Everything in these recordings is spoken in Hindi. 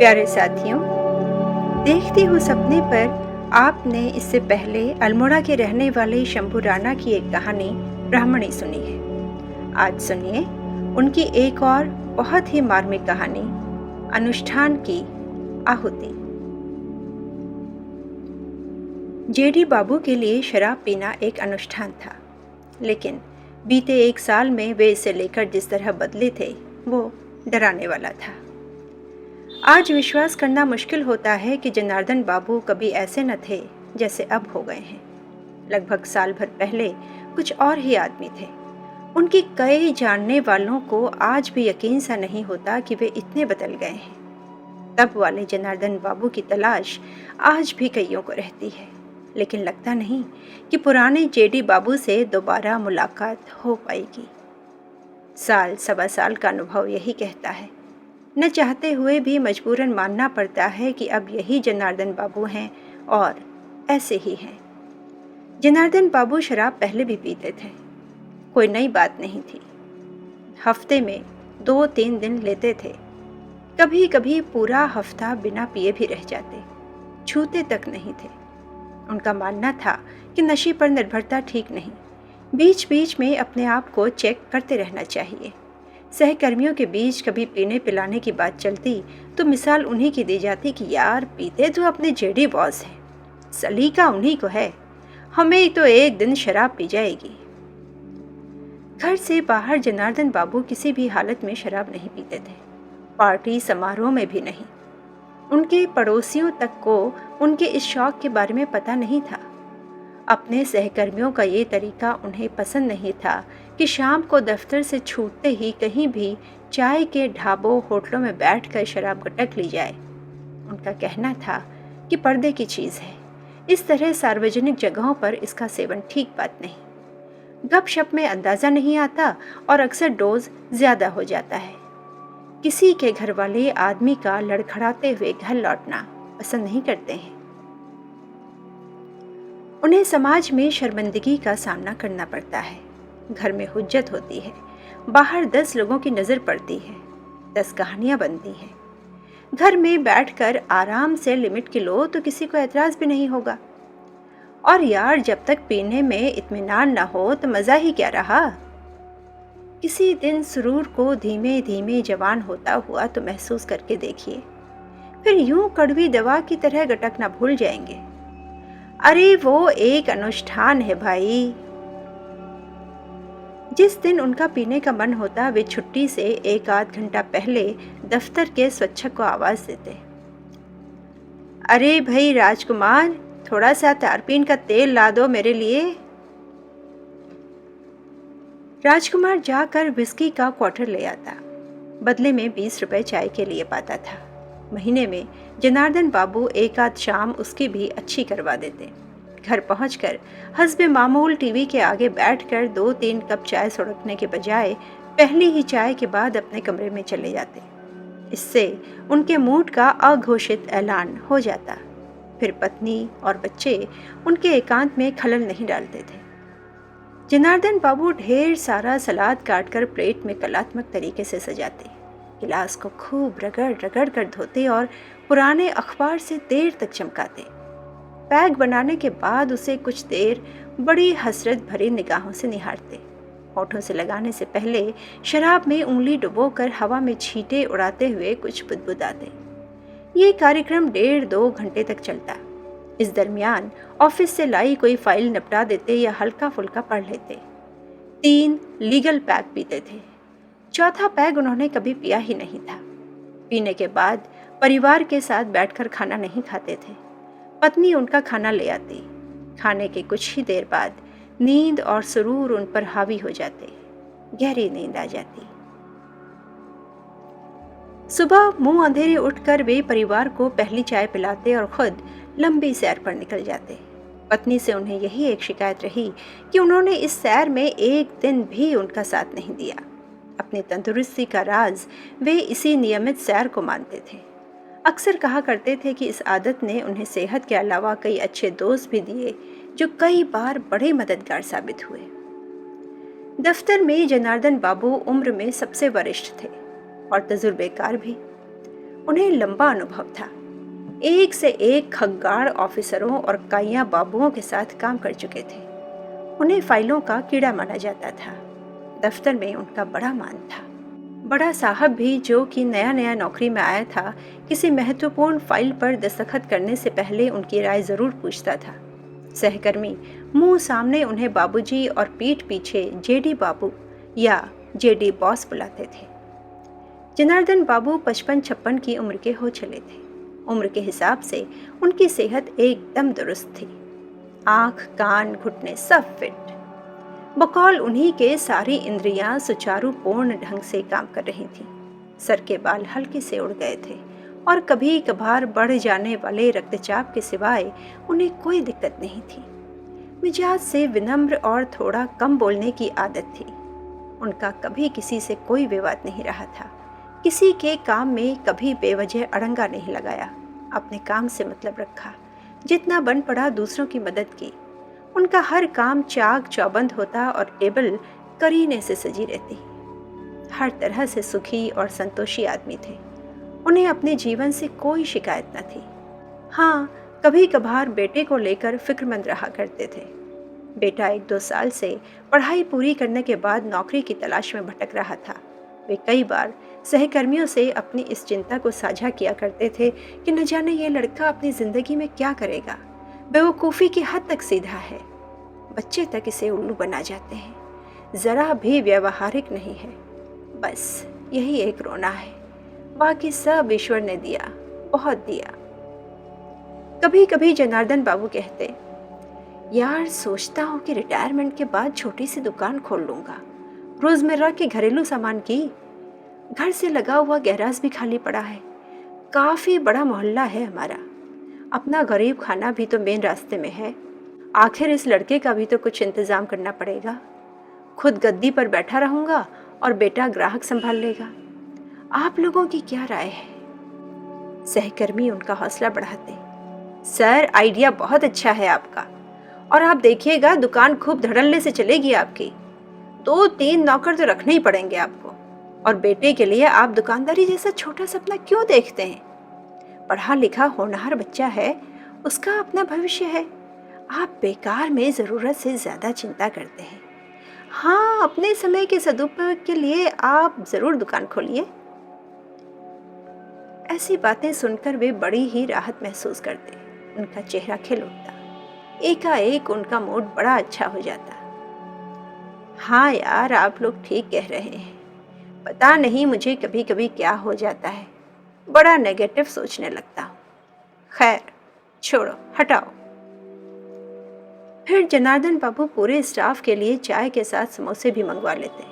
प्यारे साथियों, देखती हूँ सपने पर आपने इससे पहले अल्मोड़ा के रहने वाले शंभू राणा की एक कहानी ब्राह्मणी सुनी है। आज सुनिए उनकी एक और बहुत ही मार्मिक कहानी, अनुष्ठान की आहुति। जेडी बाबू के लिए शराब पीना एक अनुष्ठान था, लेकिन बीते एक साल में वे इसे लेकर जिस तरह बदले थे वो डराने वाला था। आज विश्वास करना मुश्किल होता है कि जनार्दन बाबू कभी ऐसे न थे जैसे अब हो गए हैं। लगभग साल भर पहले कुछ और ही आदमी थे। उनकी कई जानने वालों को आज भी यकीन सा नहीं होता कि वे इतने बदल गए हैं। तब वाले जनार्दन बाबू की तलाश आज भी कईयों को रहती है, लेकिन लगता नहीं कि पुराने जेडी बाबू से दोबारा मुलाकात हो पाएगी। साल सवा साल का अनुभव यही कहता है। न चाहते हुए भी मजबूरन मानना पड़ता है कि अब यही जनार्दन बाबू हैं और ऐसे ही हैं। जनार्दन बाबू शराब पहले भी पीते थे, कोई नई बात नहीं थी। हफ्ते में 2-3 दिन लेते थे, कभी कभी पूरा हफ्ता बिना पिए भी रह जाते, छूते तक नहीं थे। उनका मानना था कि नशे पर निर्भरता ठीक नहीं, बीच बीच में अपने आप को चेक करते रहना चाहिए। सहकर्मियों के बीच कभी पीने पिलाने की बात चलती तो मिसाल उन्हीं की दी जाती कि यार पीते तो अपने जेडी बॉस हैं, सलीका उन्हीं को है, हमें तो एक दिन शराब पी जाएगी। घर से बाहर जनार्दन बाबू किसी भी हालत में शराब नहीं पीते थे, पार्टी समारोह में भी नहीं। उनके पड़ोसियों तक को उनके इस शौक के बारे में पता नहीं था। अपने सहकर्मियों का ये तरीका उन्हें पसंद नहीं था कि शाम को दफ्तर से छूटते ही कहीं भी चाय के ढाबों होटलों में बैठकर शराब गटक ली जाए। उनका कहना था कि पर्दे की चीज़ है, इस तरह सार्वजनिक जगहों पर इसका सेवन ठीक बात नहीं। गपशप में अंदाज़ा नहीं आता और अक्सर डोज ज़्यादा हो जाता है। किसी के घर वाले आदमी का लड़खड़ाते हुए घर लौटना पसंद नहीं करते हैं। उन्हें समाज में शर्मिंदगी का सामना करना पड़ता है। घर में हुज्जत होती है, बाहर 10 लोगों की नज़र पड़ती है, 10 कहानियाँ बनती हैं। घर में बैठकर आराम से लिमिट की लो तो किसी को एतराज़ भी नहीं होगा। और यार जब तक पीने में इत्मीनान ना हो तो मज़ा ही क्या रहा। किसी दिन सुरूर को धीमे धीमे जवान होता हुआ तो महसूस करके देखिए, फिर यूं कड़वी दवा की तरह गटकना भूल जाएंगे। अरे वो एक अनुष्ठान है भाई। जिस दिन उनका पीने का मन होता वे छुट्टी से 1-8 घंटा पहले दफ्तर के स्वच्छक को आवाज देते, अरे भाई राजकुमार, थोड़ा सा तारपीन का तेल ला दो मेरे लिए। राजकुमार जाकर विस्की का क्वार्टर ले आता, बदले में 20 रुपए चाय के लिए पाता था। महीने में जनार्दन बाबू 1-8 शाम उसकी भी अच्छी करवा देते। घर पहुंचकर हस्बे मामूल टीवी के आगे बैठकर 2-3 कप चाय सुड़कने के बजाय पहली ही चाय के बाद अपने कमरे में चले जाते। इससे उनके मूड का अघोषित ऐलान हो जाता। फिर पत्नी और बच्चे उनके एकांत में खलल नहीं डालते थे। जनार्दन बाबू ढेर सारा सलाद काटकर प्लेट में कलात्मक तरीके से सजाते, गिलास को खूब रगड़ रगड़ कर धोते और पुराने अखबार से देर तक चमकाते। पैक बनाने के बाद उसे कुछ देर बड़ी हसरत भरी निगाहों से निहारते। होठों से लगाने से पहले शराब में उंगली डुबोकर हवा में छींटे उड़ाते हुए कुछ बुदबुदाते। ये कार्यक्रम 1.5-2 घंटे तक चलता। इस दरमियान ऑफिस से लाई कोई फाइल निपटा देते या हल्का फुल्का पढ़ लेते। 3 लीगल पैक पीते थे। चौथा पैग उन्होंने कभी पिया ही नहीं था। पीने के बाद परिवार के साथ बैठकर खाना नहीं खाते थे। पत्नी उनका खाना ले आती। खाने के कुछ ही देर बाद नींद और सुरूर उन पर हावी हो जाते, गहरी नींद आ जाती। सुबह मुंह अंधेरे उठकर वे परिवार को पहली चाय पिलाते और खुद लंबी सैर पर निकल जाते। पत्नी से उन्हें यही एक शिकायत रही कि उन्होंने इस सैर में एक दिन भी उनका साथ नहीं दिया। अपनी तंदुरुस्ती का राज वे इसी नियमित सैर को मानते थे। अक्सर कहा करते थे कि इस आदत ने उन्हें सेहत के अलावा कई अच्छे दोस्त भी दिए जो कई बार बड़े मददगार साबित हुए। दफ्तर में जनार्दन बाबू उम्र में सबसे वरिष्ठ थे और तजुर्बेकार भी। उन्हें लंबा अनुभव था। एक से एक खग्गाड़ ऑफिसरों और काइया बाबुओं के साथ काम कर चुके थे। उन्हें फाइलों का कीड़ा माना जाता था। दफ्तर में उनका बड़ा मान था। बड़ा साहब भी, जो कि नया नया नौकरी में आया था, किसी महत्वपूर्ण फाइल पर दस्तखत करने से पहले उनकी राय जरूर पूछता था। सहकर्मी मुंह सामने उन्हें बाबूजी और पीठ पीछे जेडी बाबू या जेडी बॉस बुलाते थे। जनार्दन बाबू 55-56 की उम्र के हो चले थे। उम्र के हिसाब से उनकी सेहत एकदम दुरुस्त थी। आंख, कान, घुटने सब फिट। बकौल उन्हीं के सारी इंद्रियां सुचारू पूर्ण ढंग से काम कर रही थीं। सर के बाल हल्के से उड़ गए थे और कभी कभार बढ़ जाने वाले रक्तचाप के सिवाय उन्हें कोई दिक्कत नहीं थी। मिजाज से विनम्र और थोड़ा कम बोलने की आदत थी। उनका कभी किसी से कोई विवाद नहीं रहा था। किसी के काम में कभी बेवजह अड़ंगा नहीं लगाया। अपने काम से मतलब रखा। जितना बन पड़ा दूसरों की मदद की। उनका हर काम चाक चौबंद होता और टेबल करीने से सजी रहती। हर तरह से सुखी और संतोषी आदमी थे। उन्हें अपने जीवन से कोई शिकायत न थी। हाँ, कभी कभार बेटे को लेकर फिक्रमंद रहा करते थे। बेटा 1-2 साल से पढ़ाई पूरी करने के बाद नौकरी की तलाश में भटक रहा था। वे कई बार सहकर्मियों से अपनी इस चिंता को साझा किया करते थे कि न जाने ये लड़का अपनी जिंदगी में क्या करेगा। बेवकूफ़ी की हद तक सीधा है। बच्चे तक इसे उल्लू बना जाते हैं। ज़रा भी व्यवहारिक नहीं है। बस यही एक रोना है। बाकी सब ईश्वर ने दिया, बहुत दिया। कभी कभी जनार्दन बाबू कहते, यार सोचता हूँ कि रिटायरमेंट के बाद छोटी सी दुकान खोल लूँगा, रोज़मर्रा के घरेलू सामान की। घर से लगा हुआ गैराज भी खाली पड़ा है। काफ़ी बड़ा मोहल्ला है हमारा। अपना गरीब खाना भी तो मेन रास्ते में है। आखिर इस लड़के का भी तो कुछ इंतज़ाम करना पड़ेगा। खुद गद्दी पर बैठा रहूँगा और बेटा ग्राहक संभाल लेगा। आप लोगों की क्या राय है? सहकर्मी उनका हौसला बढ़ाते, सर आइडिया बहुत अच्छा है आपका, और आप देखिएगा दुकान खूब धड़ल्ले से चलेगी आपकी। 2-3 नौकर तो रखने ही पड़ेंगे आपको। और बेटे के लिए आप दुकानदारी जैसा छोटा सपना क्यों देखते हैं? पढ़ा लिखा होनहार बच्चा है, उसका अपना भविष्य है। आप बेकार में ज़रूरत से ज़्यादा चिंता करते हैं। हाँ, अपने समय के सदुपयोग के लिए आप ज़रूर दुकान खोलिए। ऐसी बातें सुनकर वे बड़ी ही राहत महसूस करते। उनका चेहरा खिल उठता। एकाएक उनका मूड बड़ा अच्छा हो जाता। हाँ यार, आप लोग ठीक कह रहे हैं। पता नहीं मुझे कभी कभी क्या हो जाता है, बड़ा नेगेटिव सोचने लगता हूँ। खैर छोड़ो, हटाओ। फिर जनार्दन बाबू पूरे स्टाफ के लिए चाय के साथ समोसे भी मंगवा लेते।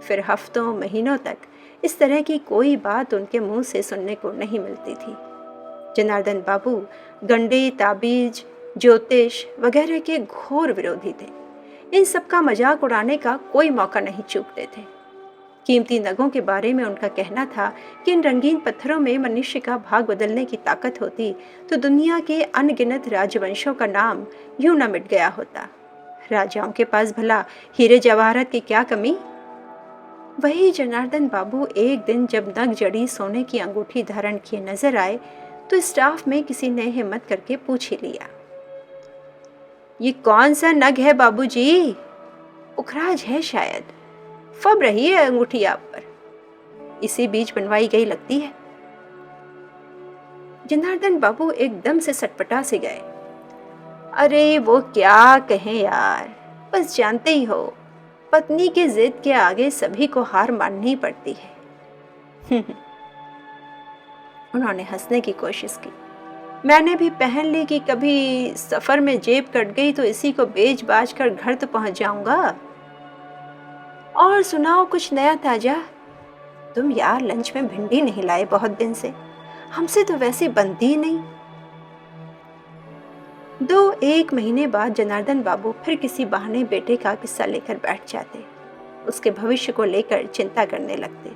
फिर हफ्तों महीनों तक इस तरह की कोई बात उनके मुंह से सुनने को नहीं मिलती थी। जनार्दन बाबू गंडे, ताबीज, ज्योतिष वगैरह के घोर विरोधी थे। इन सब का मजाक उड़ाने का कोई मौका नहीं चूकते थे। कीमती नगों के बारे में उनका कहना था कि इन रंगीन पत्थरों में मनुष्य का भाग बदलने की ताकत होती तो दुनिया के अनगिनत राजवंशों का नाम यूं न मिट गया होता। राजाओं के पास भला हीरे जवाहरात की क्या कमी? वही जनार्दन बाबू एक दिन जब नग जड़ी सोने की अंगूठी धारण किए नजर आए तो स्टाफ में किसी ने हिम्मत करके पूछ ही लिया, ये कौन सा नग है बाबूजी? पुखराज है शायद, फब रही है अंगूठी आप पर। इसी बीच बनवाई गई लगती है। जनार्दन बाबू एकदम से सटपटा से गए। अरे वो क्या कहें यार, बस जानते ही हो, पत्नी की जिद के आगे सभी को हार माननी पड़ती है। उन्होंने हंसने की कोशिश की। मैंने भी पहन ली कि कभी सफर में जेब कट गई तो इसी को बेच बाच कर घर तो पहुंच जाऊंगा। और सुनाओ कुछ नया ताजा। तुम यार लंच में भिंडी नहीं लाए बहुत दिन से, हमसे तो वैसे बनती ही नहीं। 2-1 महीने बाद जनार्दन बाबू फिर किसी बहाने बेटे का किस्सा लेकर बैठ जाते। उसके भविष्य को लेकर चिंता करने लगते।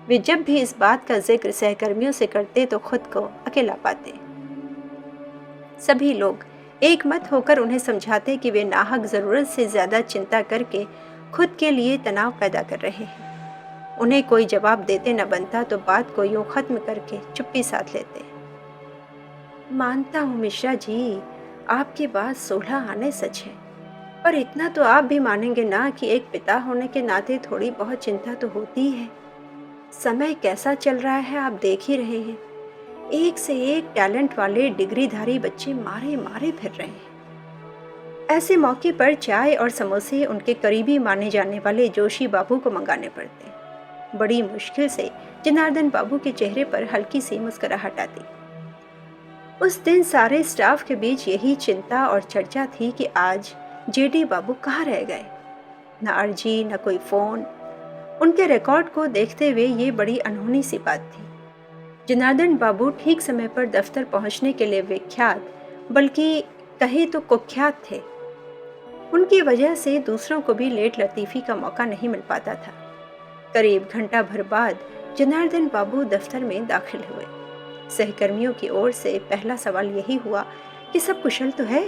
वे जब भी इस बात का जिक्र सहकर्मियों से करते तो खुद को अकेला पाते। सभी लोग एक मत होकर उन्हें समझाते कि वे नाहक जरूरत से ज्यादा चिंता करके खुद के लिए तनाव पैदा कर रहे हैं। उन्हें कोई जवाब देते न बनता तो बात को यूं खत्म करके चुप्पी साध लेते। मानता हूँ मिश्रा जी, आपकी बात 16 आने सच है, पर इतना तो आप भी मानेंगे ना कि एक पिता होने के नाते थोड़ी बहुत चिंता तो होती है। समय कैसा चल रहा है आप देख ही रहे हैं। एक से एक टैलेंट वाले डिग्रीधारी बच्चे मारे मारे फिर रहे हैं। ऐसे मौके पर चाय और समोसे उनके करीबी माने जाने वाले जोशी बाबू को मंगाने पड़ते। बड़ी मुश्किल से जनार्दन बाबू के चेहरे पर हल्की सी मुस्कुराहट आती। उस दिन सारे स्टाफ के बीच यही चिंता और चर्चा थी कि आज जेडी बाबू कहाँ रह गए। न अर्जी, न कोई फोन। उनके रिकॉर्ड को देखते हुए ये बड़ी अनहोनी सी बात थी। जनार्दन बाबू ठीक समय पर दफ्तर पहुंचने के लिए विख्यात, बल्कि कहे तो कुख्यात थे। उनकी वजह से दूसरों को भी लेट लतीफ़ी का मौका नहीं मिल पाता था। करीब घंटा भर बाद जनार्दन बाबू दफ्तर में दाखिल हुए। सहकर्मियों की ओर से पहला सवाल यही हुआ कि सब कुशल तो है।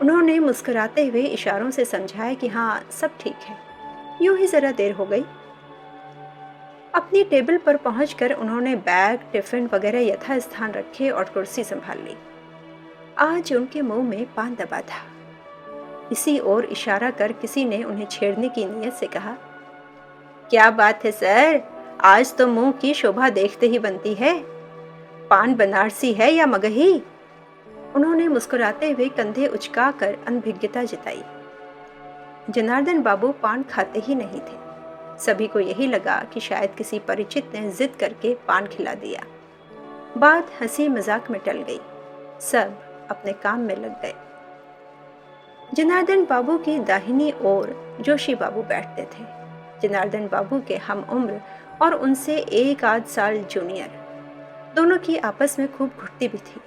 उन्होंने मुस्कुराते हुए इशारों से समझाया कि हाँ, सब ठीक है, यूं ही जरा देर हो गई। अपनी टेबल पर पहुंचकर उन्होंने बैग, टिफिन वगैरह यथास्थान रखे और कुर्सी संभाल ली। आज उनके मुंह में पान दबा था। इसी ओर इशारा कर किसी ने उन्हें छेड़ने की नीयत से कहा, क्या बात है सर, आज तो मुंह की शोभा देखते ही बनती है। पान बनारसी है या मगही? उन्होंने मुस्कुराते हुए कंधे उचकाकर अनभिज्ञता जताई। जनार्दन बाबू पान खाते ही नहीं थे। सभी को यही लगा कि शायद किसी परिचित ने जिद करके पान खिला दिया। बात हंसी मजाक में टल गई। सब अपने काम में लग गए। जनार्दन बाबू की दाहिनी ओर जोशी बाबू बैठते थे। जनार्दन बाबू के हम उम्र और उनसे एक आध साल जूनियर। दोनों की आपस में खूब घुटती भी थी।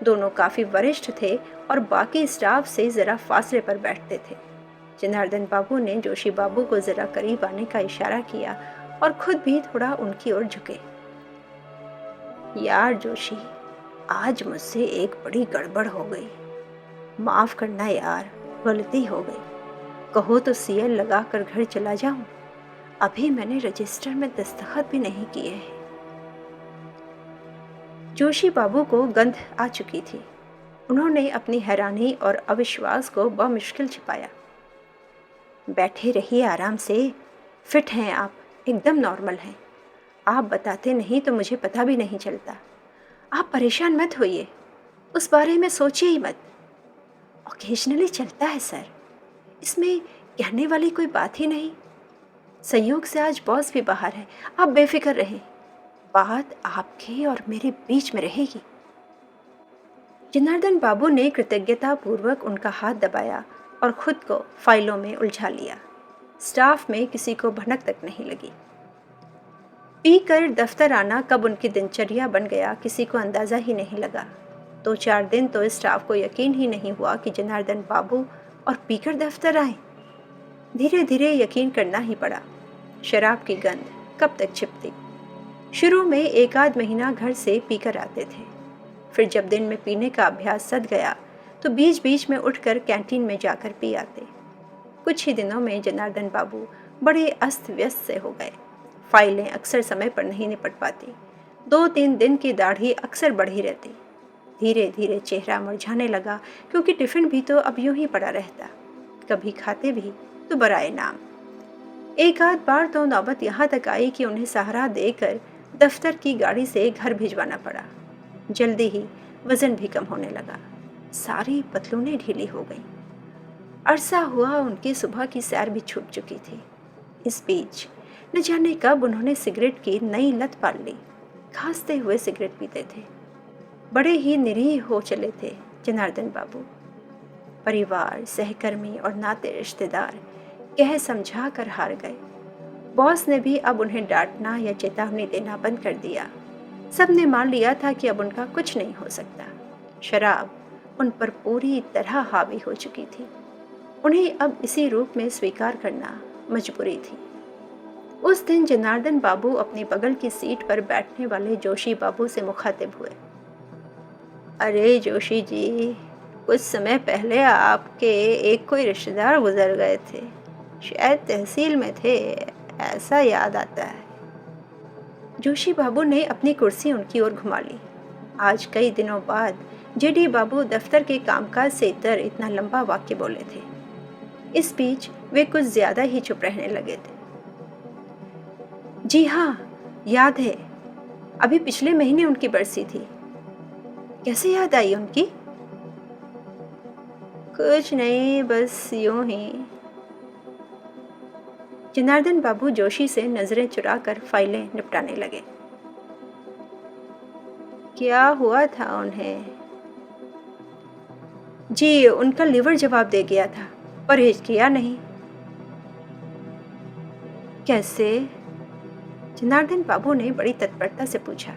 दोनों काफी वरिष्ठ थे और बाकी स्टाफ से जरा फासले पर बैठते थे। जनार्दन बाबू ने जोशी बाबू को जरा करीब आने का इशारा किया और खुद भी थोड़ा उनकी ओर झुके। यार जोशी, आज मुझसे एक बड़ी गड़बड़ हो गई। माफ करना यार, गलती हो गई। कहो तो सीएल लगा कर घर चला जाऊं। अभी मैंने रजिस्टर में दस्तखत भी नहीं किए हैं। जोशी बाबू को गंध आ चुकी थी। उन्होंने अपनी हैरानी और अविश्वास को बमुश्किल छिपाया। बैठे रहिए आराम से, फिट हैं आप, एकदम नॉर्मल हैं। आप बताते नहीं तो मुझे पता भी नहीं चलता। आप परेशान मत होइए, उस बारे में सोचिए ही मत। ओकेजनली चलता है सर, इसमें कहने वाली कोई बात ही नहीं। संयोग से आज बॉस भी बाहर है, आप बेफिक्र रहें। बात आपके और मेरे बीच में रहेगी। जनार्दन बाबू ने कृतज्ञता पूर्वक उनका हाथ दबाया और खुद को फाइलों में उलझा लिया। स्टाफ में किसी को भनक तक नहीं लगी। पीकर दफ्तर आना कब उनकी दिनचर्या बन गया, किसी को अंदाजा ही नहीं लगा। 2-4 दिन तो स्टाफ को यकीन ही नहीं हुआ कि जनार्दन बाबू और पीकर दफ्तर आए। धीरे धीरे यकीन करना ही पड़ा। शराब की गंध कब तक छिपती। शुरू में एक आध महीना घर से पीकर आते थे। फिर जब दिन में पीने का अभ्यास सध गया तो बीच बीच में उठकर कैंटीन में जाकर पी आते। कुछ ही दिनों में जनार्दन बाबू बड़े अस्त व्यस्त से हो गए। फाइलें अक्सर समय पर नहीं निपट पाती। 2-3 दिन की दाढ़ी अक्सर बढ़ी रहती। धीरे धीरे चेहरा मुरझाने लगा, क्योंकि टिफिन भी तो अब यूं ही पड़ा रहता। कभी खाते भी तो बराए नाम। एक आध बार तो नौबत यहाँ तक आई कि उन्हें सहारा देकर दफ्तर की गाड़ी से घर भिजवाना पड़ा। जल्दी ही वजन भी कम होने लगा। सारी पतलूनें ढीली हो गईं। अरसा हुआ उनकी सुबह की सैर भी छूट चुकी थी। इस बीच न जाने कब उन्होंने सिगरेट की नई लत पाल ली। खांसते हुए सिगरेट पीते थे। बड़े ही निरीह हो चले थे जनार्दन बाबू। परिवार, सहकर्मी और नाते रिश्तेदार कह समझा कर हार गए। बॉस ने भी अब उन्हें डांटना या चेतावनी देना बंद कर दिया। सबने मान लिया था कि अब उनका कुछ नहीं हो सकता। शराब उन पर पूरी तरह हावी हो चुकी थी। उन्हें अब इसी रूप में स्वीकार करना मजबूरी थी। उस दिन जनार्दन बाबू अपने बगल की सीट पर बैठने वाले जोशी बाबू से मुखातिब हुए। अरे जोशी जी, कुछ समय पहले आपके एक कोई रिश्तेदार गुजर गए थे, शायद तहसील में थे। ऐसा याद आता है। जोशी बाबू ने अपनी कुर्सी उनकी ओर घुमा ली। आज कई दिनों बाद जेडी बाबू दफ्तर के कामकाज से इतर इतना लंबा वाक्य बोले थे। इस बीच वे कुछ ज्यादा ही चुप रहने लगे थे। जी हाँ, याद है, अभी पिछले महीने उनकी बरसी थी। कैसे याद आई उनकी? कुछ नहीं, बस यूं ही। जनार्दन बाबू जोशी से नजरें चुराकर फाइलें निपटाने लगे। क्या हुआ था उन्हें? जी, उनका लिवर जवाब दे गया था, परहेज किया नहीं। कैसे? जनार्दन बाबू ने बड़ी तत्परता से पूछा।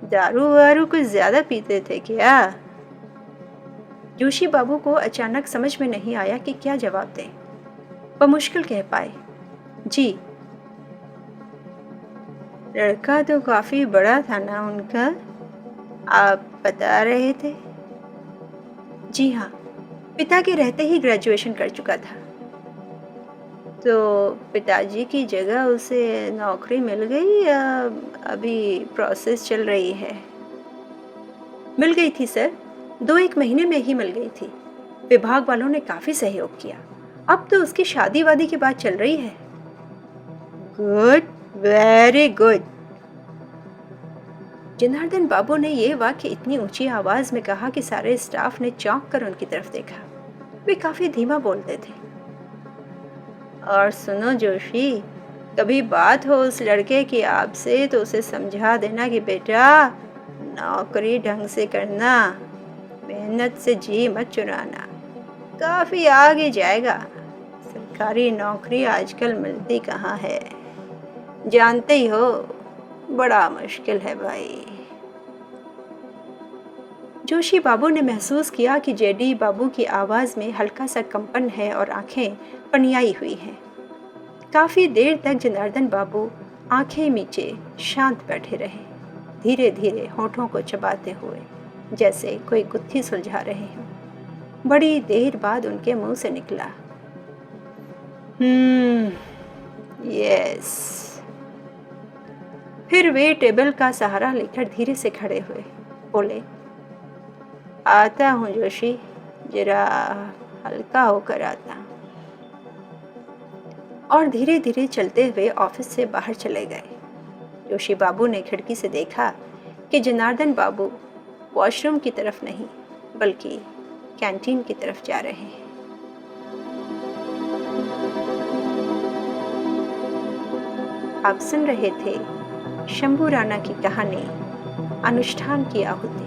दारू वारू कुछ ज्यादा पीते थे क्या? जोशी बाबू को अचानक समझ में नहीं आया कि क्या जवाब दें। वह मुश्किल कह पाए, जी। लड़का तो काफी बड़ा था ना उनका, आप बता रहे थे। जी हाँ, पिता के रहते ही ग्रेजुएशन कर चुका था। तो पिताजी की जगह उसे नौकरी मिल गई या अभी प्रोसेस चल रही है? मिल गई थी सर, 2-1 महीने में ही मिल गई थी। विभाग वालों ने काफी सहयोग किया। अब तो उसकी शादी वादी की बात चल रही है। Good, very good. जनार्दन बाबू ने यह वाक्य इतनी ऊंची आवाज में कहा कि सारे स्टाफ ने चौंक कर उनकी तरफ देखा। वे काफी धीमा बोलते थे। और सुनो जोशी, कभी बात हो उस लड़के की आपसे तो उसे समझा देना कि बेटा, नौकरी ढंग से करना, मेहनत से जी मत चुराना, काफी आगे जाएगा। सरकारी नौकरी आजकल मिलती कहाँ है, जानते ही हो, बड़ा मुश्किल है भाई। जोशी बाबू ने महसूस किया कि जेडी बाबू की आवाज़ में हल्का सा कंपन है और आंखें पनियाई हुई हैं। काफ़ी देर तक जनार्दन बाबू आंखें मीचे शांत बैठे रहे, धीरे धीरे होठों को चबाते हुए, जैसे कोई गुत्थी सुलझा रहे हों। बड़ी देर बाद उनके मुंह से निकला, यस। फिर वे टेबल का सहारा लेकर धीरे से खड़े हुए, बोले, आता हूँ जोशी, जरा हल्का होकर आता। और धीरे धीरे चलते हुए ऑफिस से बाहर चले गए। जोशी बाबू ने खिड़की से देखा कि जनार्दन बाबू वॉशरूम की तरफ नहीं बल्कि कैंटीन की तरफ जा रहे हैं। आप सुन रहे थे शंभू राणा की कहानी अनुष्ठान की आहुति।